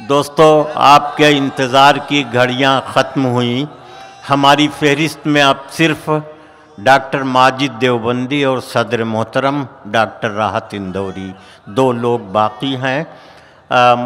دوستو، آپ کے انتظار کی گھڑیاں ختم ہوئیں۔ ہماری فہرست میں اب صرف ڈاکٹر ماجد دیوبندی اور صدر محترم ڈاکٹر راحت اندوری دو لوگ باقی ہیں۔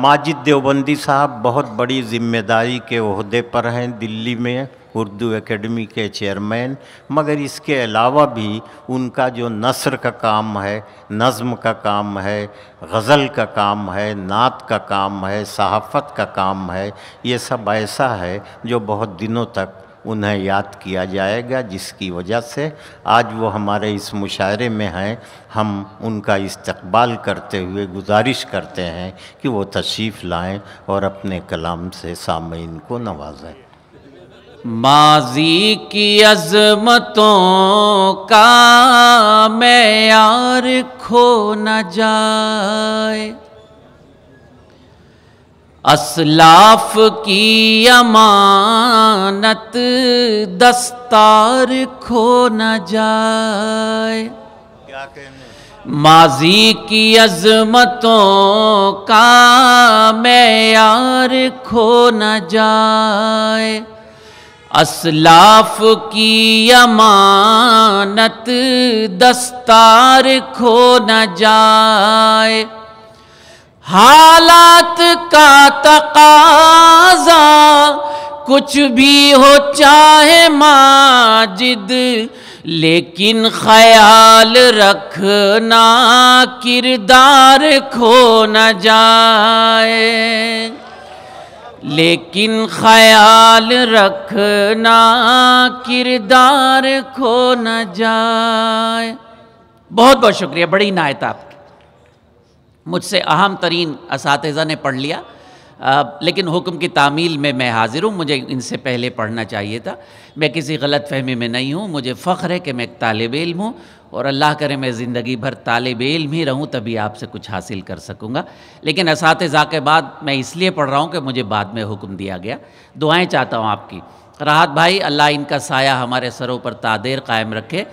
ماجد دیوبندی صاحب بہت بڑی ذمہ داری کے عہدے پر ہیں دلی میں، اردو اکیڈمی کے چیئرمین، مگر اس کے علاوہ بھی ان کا جو نثر کا کام ہے، نظم کا کام ہے، غزل کا کام ہے، نعت کا کام ہے، صحافت کا کام ہے، یہ سب ایسا ہے جو بہت دنوں تک انہیں یاد کیا جائے گا، جس کی وجہ سے آج وہ ہمارے اس مشاعرے میں ہیں۔ ہم ان کا استقبال کرتے ہوئے گزارش کرتے ہیں کہ وہ تشریف لائیں اور اپنے کلام سے سامعین کو نوازیں۔ ماضی کی عظمتوں کا معیار کھو نہ جائے، اسلاف کی امانت دستار کھو نہ جائے۔ ماضی کی عظمتوں کا معیار کھو نہ جائے، اسلاف کی امانت دستار کھو نہ جائے۔ حالات کا تقاضا کچھ بھی ہو چاہے ماجد، لیکن خیال رکھنا کردار کھو نہ جائے، لیکن خیال رکھنا کردار کھو نہ جائے۔ بہت بہت شکریہ، بڑی عنایت آپ کی۔ مجھ سے اہم ترین اساتذہ نے پڑھ لیا، لیکن حکم کی تعمیل میں حاضر ہوں، مجھے ان سے پہلے پڑھنا چاہیے تھا۔ میں کسی غلط فہمی میں نہیں ہوں، مجھے فخر ہے کہ میں ایک طالب علم ہوں، اور اللہ کرے میں زندگی بھر طالب علم ہی رہوں، تبھی آپ سے کچھ حاصل کر سکوں گا۔ لیکن اساتذہ کے بعد میں اس لیے پڑھ رہا ہوں کہ مجھے بعد میں حکم دیا گیا۔ دعائیں چاہتا ہوں آپ کی۔ راحت بھائی، اللہ ان کا سایہ ہمارے سروں پر تا دیر قائم رکھے۔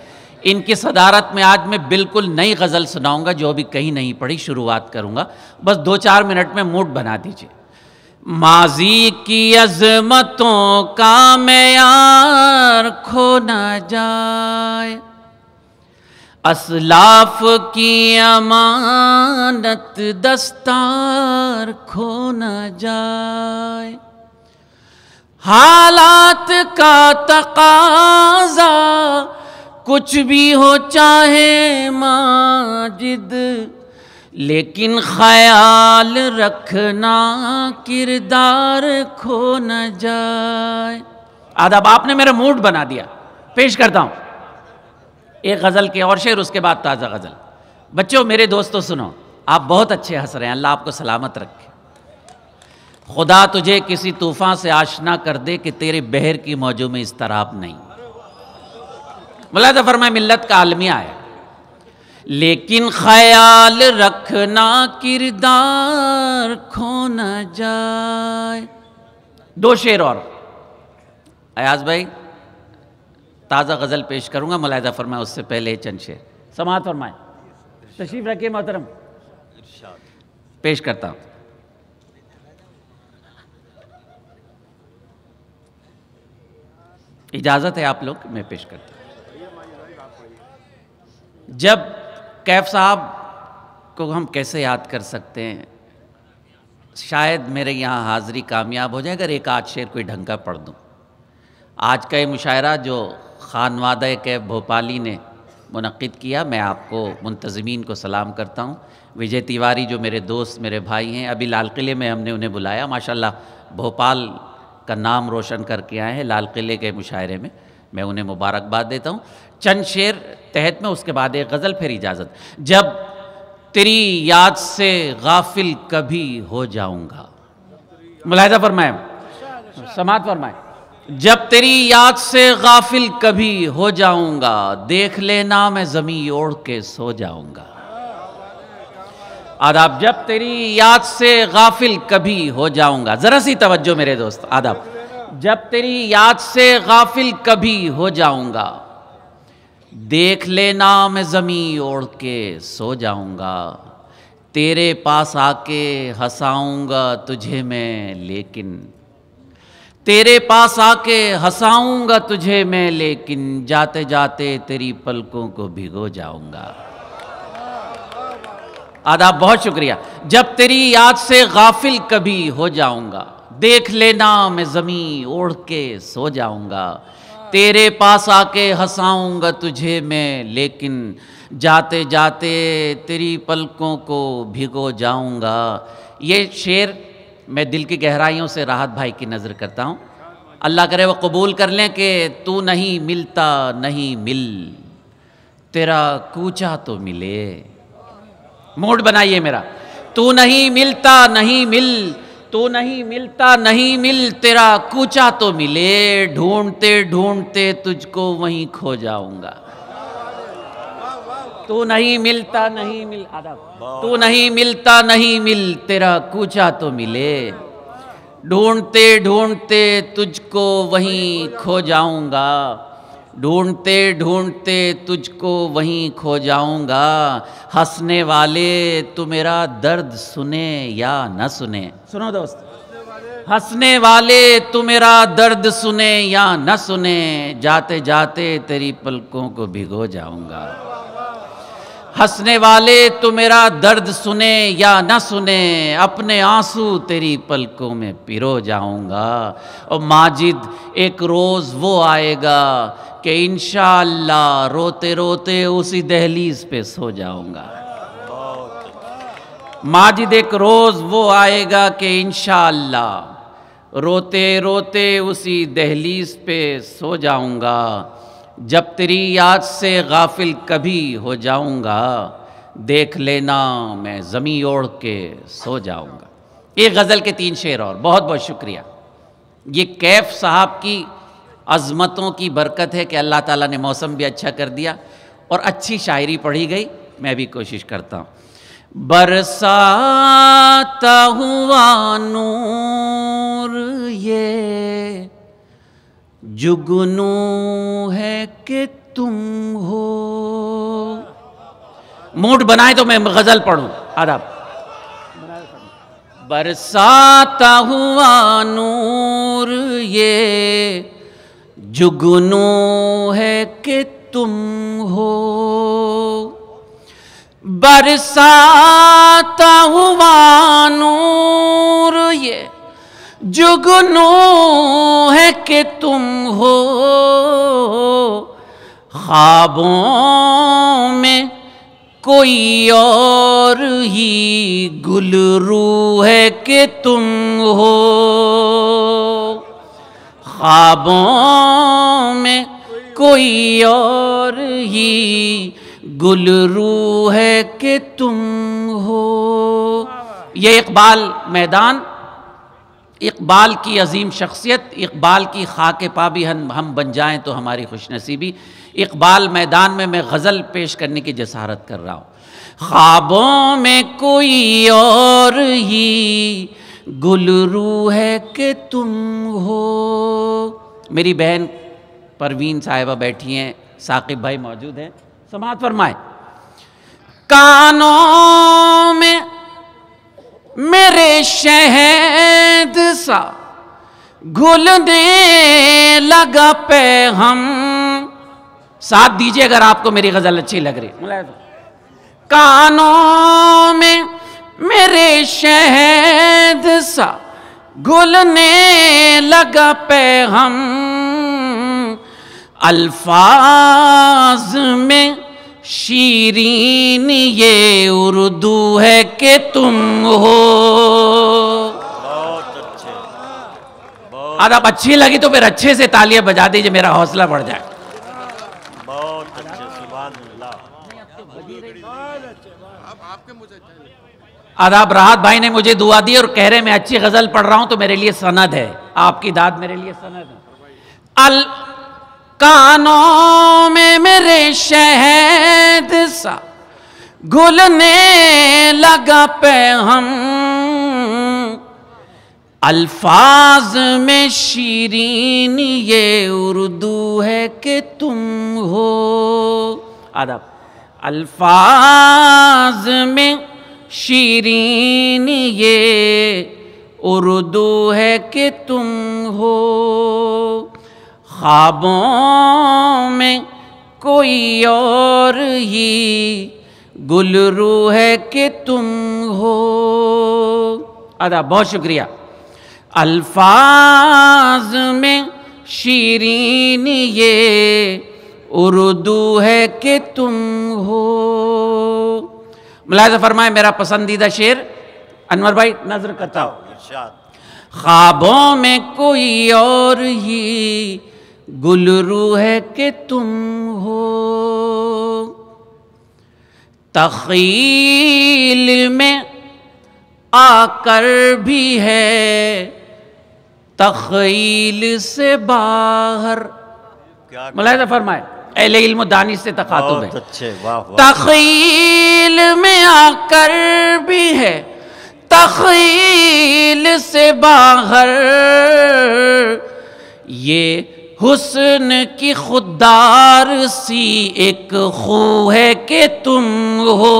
ان کی صدارت میں آج میں بالکل نئی غزل سناؤں گا جو ابھی کہیں نہیں پڑھی، شروعات کروں گا، بس 2-4 منٹ میں موڈ بنا دیجئے۔ ماضی کی عظمتوں کا معیار کھو نہ جائے، اسلاف کی امانت دستار کھو نہ جائے۔ حالات کا تقاضا کچھ بھی ہو چاہے ماجد، لیکن خیال رکھنا کردار کھو نہ جائے۔ آداب، آپ نے میرا موڈ بنا دیا۔ پیش کرتا ہوں ایک غزل کے اور شعر، اس کے بعد تازہ غزل۔ بچوں، میرے دوستو سنو، آپ بہت اچھے ہنس رہے ہیں، اللہ آپ کو سلامت رکھے۔ خدا تجھے کسی طوفان سے آشنا کر دے کہ تیرے بحر کی موجوں میں اضطراب نہیں۔ ملاحظہ فرمائے، ملت کا عالمیہ ہے، لیکن خیال رکھنا کردار کھو نہ جائے۔ 2 شعر اور۔ ایاز بھائی، تازہ غزل پیش کروں گا، ملاحظہ فرمائے اس سے پہلے چند شعر سماعت فرمائے۔ تشریف رکھیے محترم، پیش کرتا ہوں۔ اجازت ہے آپ لوگ، میں پیش کرتا ہوں۔ جب کیف صاحب کو ہم کیسے یاد کر سکتے ہیں؟ شاید میرے یہاں حاضری کامیاب ہو جائے اگر ایک آدھ شعر کوئی ڈھنگ کا پڑھ دوں۔ آج کا یہ مشاعرہ جو خانوادہ کیف بھوپالی نے منعقد کیا، میں آپ کو منتظمین کو سلام کرتا ہوں۔ وجے تیواری جو میرے دوست، میرے بھائی ہیں، ابھی لال قلعے میں ہم نے انہیں بلایا، ماشاءاللہ بھوپال کا نام روشن کر کے آئے ہیں لال قلعے کے مشاعرے میں انہیں مبارکباد دیتا ہوں۔ چند شعر تحت میں، اس کے بعد ایک غزل، پھر اجازت۔ جب تیری یاد سے غافل کبھی ہو جاؤں گا، ملاحظہ فرمائیں، سماعت فرمائیں۔ جب تیری یاد سے غافل کبھی ہو جاؤں گا، دیکھ لینا میں زمین اوڑھ کے سو جاؤں گا۔ آداب، جب تیری یاد سے غافل کبھی ہو جاؤں گا، ذرا سی توجہ میرے دوست، آداب۔ جب تیری یاد سے غافل کبھی ہو جاؤں گا، دیکھ لینا میں زمین اوڑھ کے سو جاؤں گا۔ تیرے پاس آ کے ہنساؤں گا تجھے میں لیکن، تیرے پاس آ کے ہنساؤں گا تجھے میں لیکن، جاتے جاتے تیری پلکوں کو بھگو جاؤں گا۔ آداب، بہت شکریہ۔ جب تیری یاد سے غافل کبھی ہو جاؤں گا، دیکھ لینا میں زمین اوڑھ کے سو جاؤں گا، تیرے پاس آ کے ہنساؤں گا تجھے میں لیکن، جاتے جاتے تیری پلکوں کو بھگو جاؤں گا۔ یہ شعر میں دل کی گہرائیوں سے راحت بھائی کی نظر کرتا ہوں، اللہ کرے وہ قبول کر لیں کہ تو نہیں ملتا نہیں مل، تیرا کوچا تو ملے۔ موڈ بنائیے میرا، تو نہیں ملتا نہیں مل، تو نہیں ملتا نہیں مل، تیرا کوچا تو ملے، ڈھونڈتے ڈھونڈتے تجھ کو وہیں کھو جاؤں گا۔ تو نہیں ملتا نہیں مل، تو نہیں ملتا نہیں مل، تیرا کوچا تو ملے، ڈھونڈتے ڈھونڈتے تجھ کو وہیں کھو جاؤں گا، ڈھونڈتے ڈھونڈتے تجھ کو وہیں کھو جاؤں گا، ہنسنے والے تو میرا درد سنے یا نہ سنے۔ سنو دوست، ہنسنے والے تو میرا درد سنے یا نہ سنے، جاتے جاتے تیری پلکوں کو بھگو جاؤں گا۔ ہنسنے والے تو میرا درد سنے یا نہ سنے، اپنے آنسو تیری پلکوں میں پیرو جاؤں گا۔ اور ماجد ایک روز وہ آئے گا کہ انشاءاللہ روتے روتے اسی دہلیز پہ سو جاؤں گا۔ ماجد ایک روز وہ آئے گا کہ انشاءاللہ روتے روتے اسی دہلیز پہ سو جاؤں گا، جب تیری یاد سے غافل کبھی ہو جاؤں گا، دیکھ لینا میں زمین اوڑھ کے سو جاؤں گا۔ یہ غزل کے 3 شعر اور بہت بہت شکریہ۔ یہ کیف صاحب کی عظمتوں کی برکت ہے کہ اللہ تعالیٰ نے موسم بھی اچھا کر دیا اور اچھی شاعری پڑھی گئی، میں بھی کوشش کرتا ہوں۔ برساتا ہوا نور یہ جگنو ہے کہ تم ہو، موڈ بنائے تو میں غزل پڑھوں۔ آداب، برساتا ہوا نور یہ جگنو ہے کہ تم ہو، برساتا ہوا نور یہ جگنو ہے کہ تم ہو، خوابوں میں کوئی اور ہی گل رو ہے کہ تم ہو، خوابوں میں کوئی اور ہی گل رو ہے کہ تم ہو۔ یہ اقبال میدان، اقبال کی عظیم شخصیت، اقبال کی خاک پا بھی ہم بن جائیں تو ہماری خوش نصیبی۔ اقبال میدان میں غزل پیش کرنے کی جسارت کر رہا ہوں۔ خوابوں میں کوئی اور ہی گل رو ہے کہ تم ہو۔ میری بہن پروین صاحبہ بیٹھی ہیں، ثاقب بھائی موجود ہیں، سماعت فرمائے۔ کانوں میں میرے شہد سا گھلنے لگا پیغام، ساتھ دیجئے اگر آپ کو میری غزل اچھی لگ رہی۔ کانوں میں میرے شہد سا گھلنے لگا پیغام، الفاظ میں شیرین یہ اردو ہے کہ تم ہو۔ آداب، اچھی لگی تو پھر اچھے سے تالیاں بجا دیجئے، میرا حوصلہ بڑھ جائے۔ بہت اچھے، سبحان اللہ۔ آداب، راحت بھائی نے مجھے دعا دی اور کہہ رہے میں اچھی غزل پڑھ رہا ہوں تو میرے لیے سند ہے، آپ کی داد میرے لیے سند ہے۔ کانوں میں میرے شہد سا گھلنے لگا پیغام، الفاظ میں شیرین یہ اردو ہے کہ تم ہو۔ آداب، الفاظ میں شیرین یہ اردو ہے کہ تم ہو، خوابوں میں کوئی اور ہی گلرو ہے کہ تم ہو۔ آداب، بہت شکریہ۔ الفاظ میں شیرین یہ اردو ہے کہ تم ہو۔ ملاحظہ فرمائے میرا پسندیدہ شعر، انور بھائی نظر کرتا ہوں۔ خوابوں میں کوئی اور ہی گلرو ہے کہ تم ہو، تخیل میں آ کر بھی ہے تخیل سے باہر۔ ملاحظہ فرمائے، اہل علم و دانش سے تخاطب ہے۔ اچھے، واہ واہ۔ تخیل میں آ کر بھی ہے تخیل سے باہر، یہ حسن کی خوددار سی ایک خو ہے کہ تم ہو،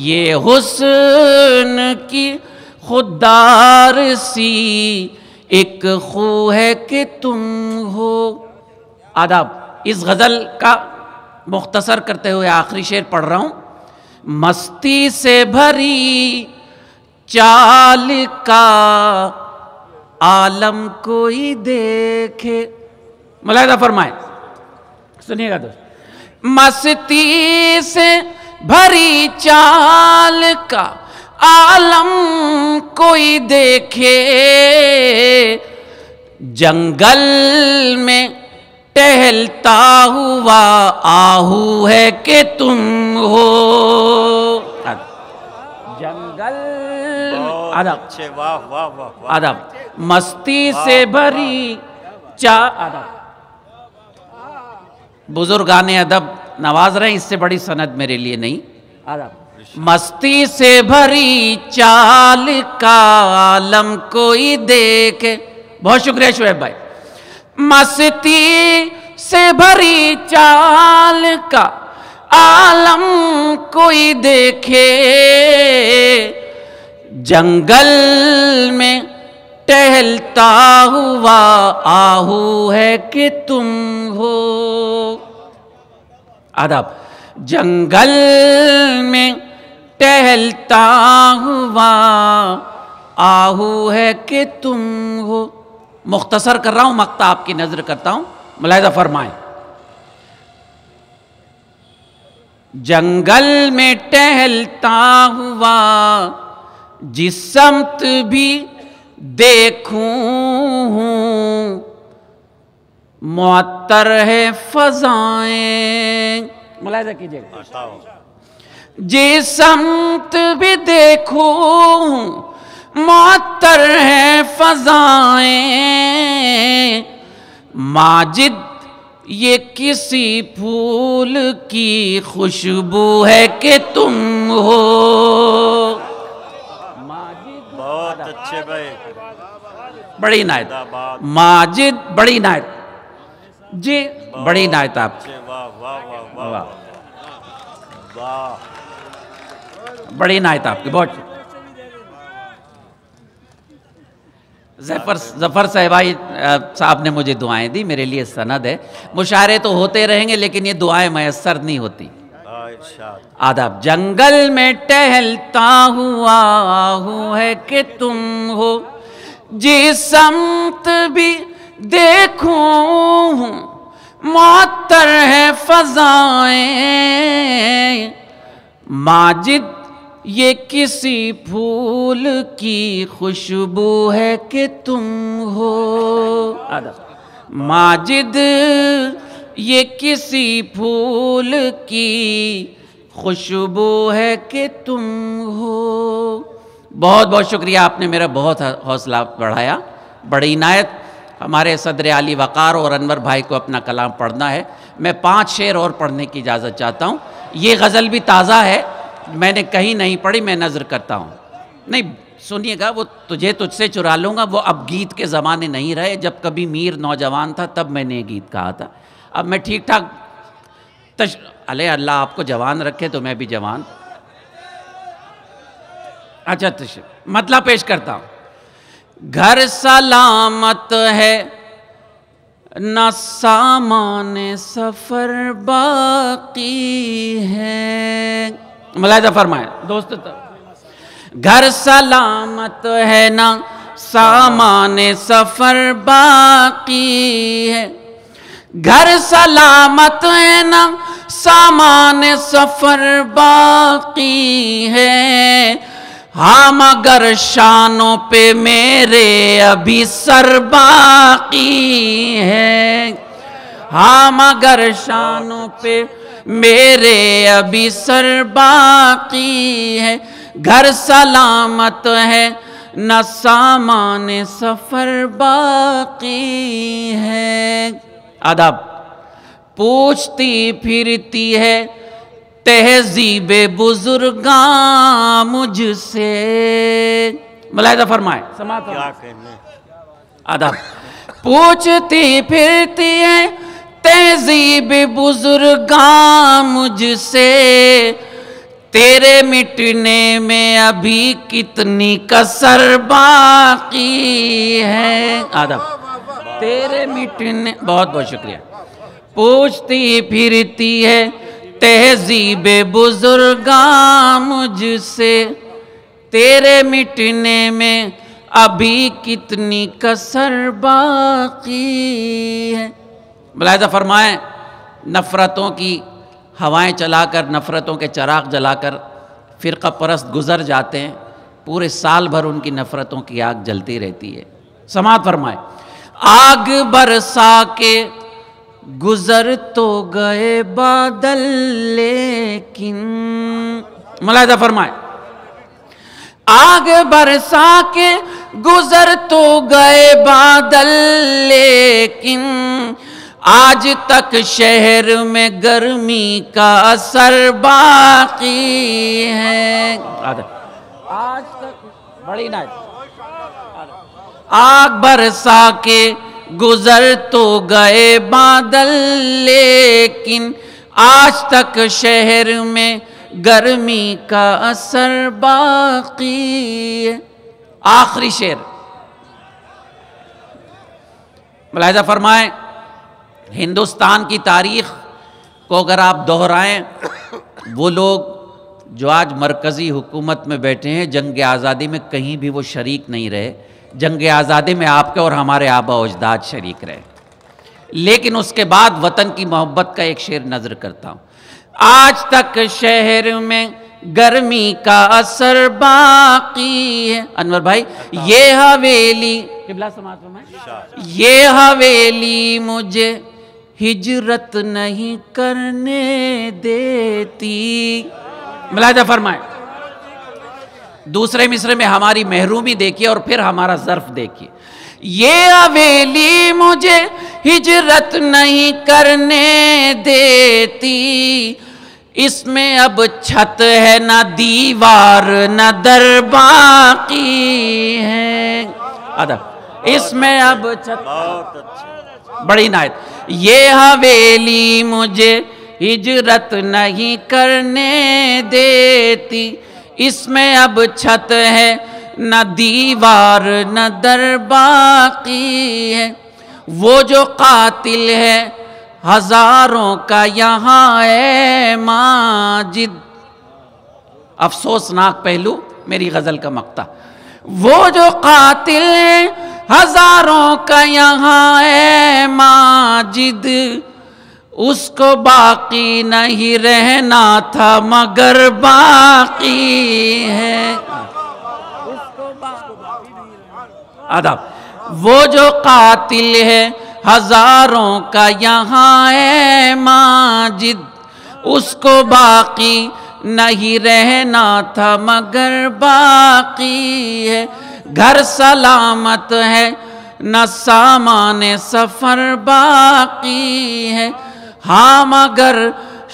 یہ حسن کی خوددار سی ایک خو ہے کہ تم ہو۔ آداب، اس غزل کا مختصر کرتے ہوئے آخری شعر پڑھ رہا ہوں۔ مستی سے بھری چال کا عالم کوئی دیکھے، ملاحظہ فرمائیں، سنیے گا دوست۔ مستی سے بھری چال کا عالم کوئی دیکھے، جنگل میں ٹہلتا ہوا آہو ہے کہ تم ہو، جنگل اچھے، واہ واہ واہ۔ آداب، مستی سے بھری آداب، بزرگان ادب نواز رہے ہیں، اس سے بڑی سند میرے لیے نہیں۔ آداب، مستی سے بھری چال کا عالم کوئی دیکھے، بہت شکریہ شعیب بھائی۔ مستی سے بھری چال کا عالم کوئی دیکھے، جنگل میں ٹہلتا ہوا آہو ہے کہ تم ہو۔ آداب، جنگل میں ٹہلتا ہوا آہو ہے کہ تم ہو۔ مختصر کر رہا ہوں، مقطع آپ کی نظر کرتا ہوں، ملاحظہ فرمائیں۔ جنگل میں ٹہلتا ہوا جس سمت بھی دیکھوں ہوں، معطر ہے فضائیں، ملاحظہ کیجئے گا، جس سمت بھی دیکھوں ہوں معطر ہے فضائیں، ماجد یہ کسی پھول کی خوشبو ہے کہ تم ہو۔ بہت اچھے بھائی، بڑی نایت ماجد، بڑی نایت جی، بڑی نایت آپ کی، واہ واہ واہ واہ واہ، بڑی نایت آپ کی، بہت ظفر صاحب نے مجھے دعائیں دی، میرے لیے سند ہے۔ مشاعرے تو ہوتے رہیں گے لیکن یہ دعائیں میسر نہیں ہوتی۔ آداب، جنگل میں ٹہلتا ہوا آہو ہے کہ تم ہو، جس سمت بھی دیکھوں ہوں معطر ہے فضائیں، ماجد یہ کسی پھول کی خوشبو ہے کہ تم ہو۔ ماجد یہ کسی پھول کی خوشبو ہے کہ تم ہو۔ بہت بہت شکریہ، آپ نے میرا بہت حوصلہ بڑھایا، بڑی عنایت۔ ہمارے صدر علی وقار اور انور بھائی کو اپنا کلام پڑھنا ہے، میں 5 شعر اور پڑھنے کی اجازت چاہتا ہوں۔ یہ غزل بھی تازہ ہے، میں نے کہیں نہیں پڑھی، میں نظر کرتا ہوں۔ نہیں سنیے گا، وہ تجھے تجھ سے چرا لوں گا، وہ اب گیت کے زمانے نہیں رہے۔ جب کبھی میر نوجوان تھا تب میں نے یہ گیت کہا تھا، اب میں ٹھیک ٹھاک اللہ آپ کو جوان رکھے تو میں بھی جوان اچھا مطلب پیش کرتا ہوں. گھر سلامت ہے نہ سامان سفر باقی ہے. ملاحظہ فرمائیں دوست. گھر سلامت ہے نہ سامان سفر باقی ہے. گھر سلامت ہے نہ سامان سفر باقی ہے. ہاں مگر شانوں پہ میرے ابھی سر باقی ہے. ہاں مگر شانوں پہ میرے ابھی سر باقی ہے. گھر سلامت ہے نہ سامان سفر باقی ہے. آداب. پوچھتی پھرتی ہے تہذیب بزرگاں مجھ سے. ملاحظہ فرمائے سماعت فرمائے. آداب. پوچھتی پھرتی ہے تہذیب بزرگاں مجھ سے. تیرے مٹنے میں ابھی کتنی کسر باقی ہے. آداب. تیرے مٹنے بہت بہت شکریہ. پوچھتی پھرتی ہے تہذیب بزرگاں مجھ سے. تیرے مٹنے میں ابھی کتنی کسر باقی ہے. ملاحظہ فرمائیں نفرتوں کی ہوائیں چلا کر، نفرتوں کے چراغ جلا کر فرقہ پرست گزر جاتے ہیں. پورے سال بھر ان کی نفرتوں کی آگ جلتی رہتی ہے. سماعت فرمائیں. آگ برسا کے گزر تو گئے بادل لیکن. ملاحظہ فرمائیں. آگ برسا کے گزر تو گئے بادل لیکن آج تک شہر میں گرمی کا اثر باقی ہے. آج تک بڑی نہ آگ برسا کے گزر تو گئے بادل لیکن آج تک شہر میں گرمی کا اثر باقی ہے. آخری شعر ملاحظہ فرمائیں. ہندوستان کی تاریخ کو اگر آپ دہرائیں، وہ لوگ جو آج مرکزی حکومت میں بیٹھے ہیں جنگ آزادی میں کہیں بھی وہ شریک نہیں رہے. جنگ آزادی میں آپ کے اور ہمارے آبا و اجداد شریک رہے. لیکن اس کے بعد وطن کی محبت کا ایک شعر نظر کرتا ہوں. آج تک شہر میں گرمی کا اثر باقی ہے. انور بھائی یہ حویلی یہ حویلی مجھے ہجرت نہیں کرنے دیتی. ملاحظہ فرمائیں. دوسرے مصرے میں ہماری محرومی دیکھیے اور پھر ہمارا ظرف دیکھیے. یہ حویلی مجھے ہجرت نہیں کرنے دیتی. اس میں اب چھت ہے نہ دیوار نہ در باقی ہے. اس میں اب چھت بڑی نایت. یہ حویلی مجھے ہجرت نہیں کرنے دیتی. اس میں اب چھت ہے نہ دیوار نہ در باقی ہے. وہ جو قاتل ہے ہزاروں کا یہاں ہے ماجد. افسوسناک پہلو میری غزل کا مقطع. وہ جو قاتل ہے ہزاروں کا یہاں ہے ماجد. اس کو باقی نہیں رہنا تھا مگر باقی ہے. آداب. وہ جو قاتل ہے ہزاروں کا یہاں ہے ماجد. اس کو باقی نہیں رہنا تھا مگر باقی ہے. گھر سلامت ہے نہ سامان سفر باقی ہے. ہاں مگر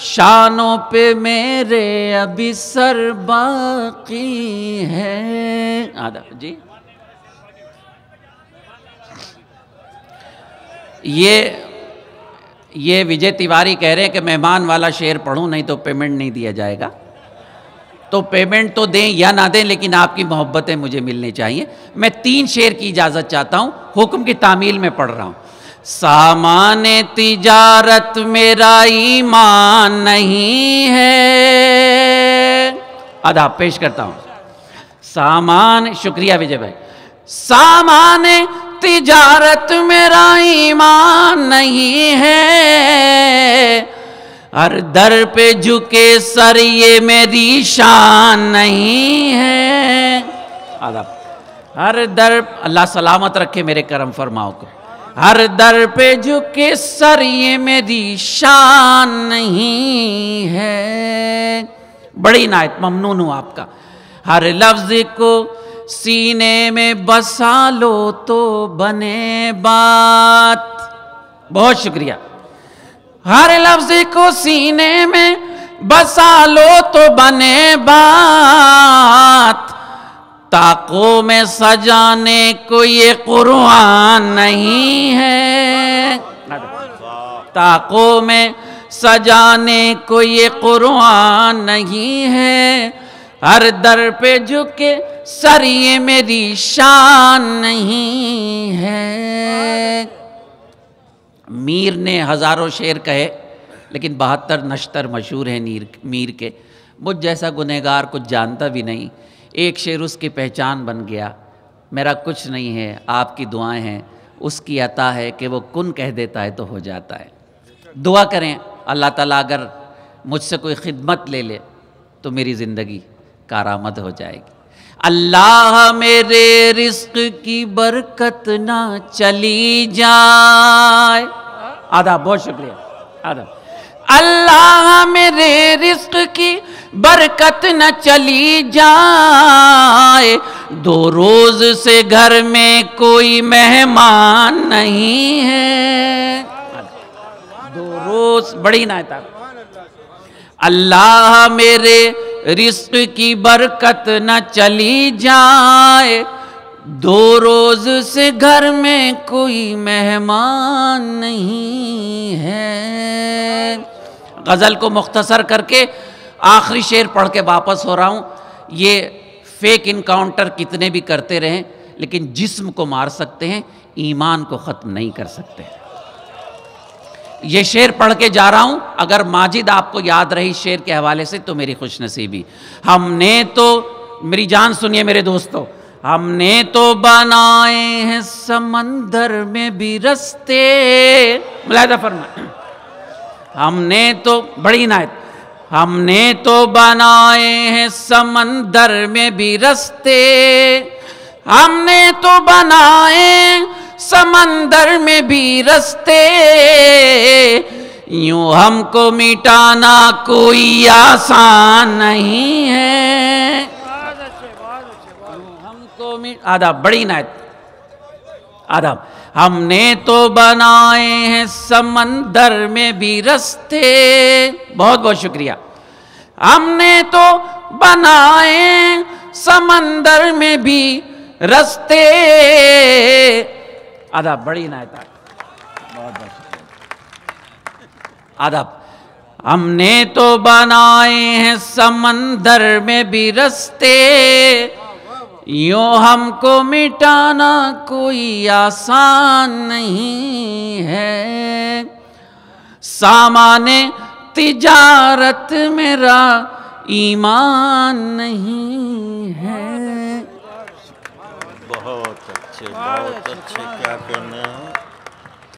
شانوں پہ میرے ابھی سر باقی ہے. آداب جی. یہ وجے تیواری کہہ رہے ہیں کہ مہمان والا شعر پڑھوں نہیں تو پیمنٹ نہیں دیا جائے گا. تو پیمنٹ تو دیں یا نہ دیں، لیکن آپ کی محبتیں مجھے ملنی چاہیے۔ میں 3 شعر کی اجازت چاہتا ہوں، حکم کی تعمیل میں پڑھ رہا ہوں۔ سامان تجارت میرا ایمان نہیں ہے، آدھا پیش کرتا ہوں۔ سامان، شکریہ وجے بھائی۔ سامان تجارت میرا ایمان نہیں ہے، ہر در پہ جھکے سر یہ میری شان نہیں ہے۔ ہر در، اللہ سلامت رکھے میرے کرم فرماؤ کو۔ ہر در پہ جھکے سر یہ میری شان نہیں ہے۔ بڑی عنایت، ممنون ہوں آپ کا۔ ہر لفظ کو سینے میں بسا لو تو بنے بات، بہت شکریہ۔ ہر لفظ کو سینے میں بسا لو تو بنے بات، طاقوں میں سجانے کو یہ قرآن نہیں ہے، طاقوں میں سجانے کو یہ قرآن نہیں ہے، ہر در پہ جھکے سر یہ میری شان نہیں ہے۔ میر نے ہزاروں شعر کہے لیکن 72 نشتر مشہور ہیں میر کے۔ مجھ جیسا گنہگار کچھ جانتا بھی نہیں، ایک شعر اس کی پہچان بن گیا۔ میرا کچھ نہیں ہے، آپ کی دعائیں ہیں، اس کی عطا ہے کہ وہ کن کہہ دیتا ہے تو ہو جاتا ہے۔ دعا کریں اللہ تعالیٰ اگر مجھ سے کوئی خدمت لے لے تو میری زندگی کارآمد ہو جائے گی۔ اللہ میرے رزق کی برکت نہ چلی جائے، آدھا بہت شکریہ، آدھا۔ اللہ میرے رزق کی برکت نہ چلی جائے، 2 روز سے گھر میں کوئی مہمان نہیں ہے، 2 روز، بڑی عنایت۔ اللہ میرے رزق کی برکت نہ چلی جائے، 2 روز سے گھر میں کوئی مہمان نہیں ہے۔ غزل کو مختصر کر کے آخری شعر پڑھ کے واپس ہو رہا ہوں۔ یہ فیک انکاؤنٹر کتنے بھی کرتے رہیں لیکن جسم کو مار سکتے ہیں، ایمان کو ختم نہیں کر سکتے۔ یہ شعر پڑھ کے جا رہا ہوں، اگر ماجد آپ کو یاد رہی شعر کے حوالے سے تو میری خوش نصیبی۔ ہم نے تو، میری جان سنیے میرے دوستو، ہم نے تو بنائے ہیں سمندر میں بھی رستے، ملاحظہ فرمائیں، ہم نے تو، بڑی عنایت، ہم نے تو بنائے ہیں سمندر میں بھی رستے، ہم نے تو بنائے سمندر میں بھی رستے، یوں ہم کو مٹانا کوئی آسان نہیں ہے، ہم کو آداب، بڑی عنایت، آداب۔ ہم نے تو بنائے ہیں سمندر میں بھی رستے، بہت بہت شکریہ۔ ہم نے تو بنائے سمندر میں بھی رستے، آداب، بڑی عنایت، بہت بہت شکریہ، آداب۔ ہم نے تو بنائے ہیں سمندر میں بھی رستے، یوں ہم کو مٹانا کوئی آسان نہیں ہے، سامان تجارت میرا ایمان نہیں ہے۔ بہت اچھے، کیا کہنا ہے۔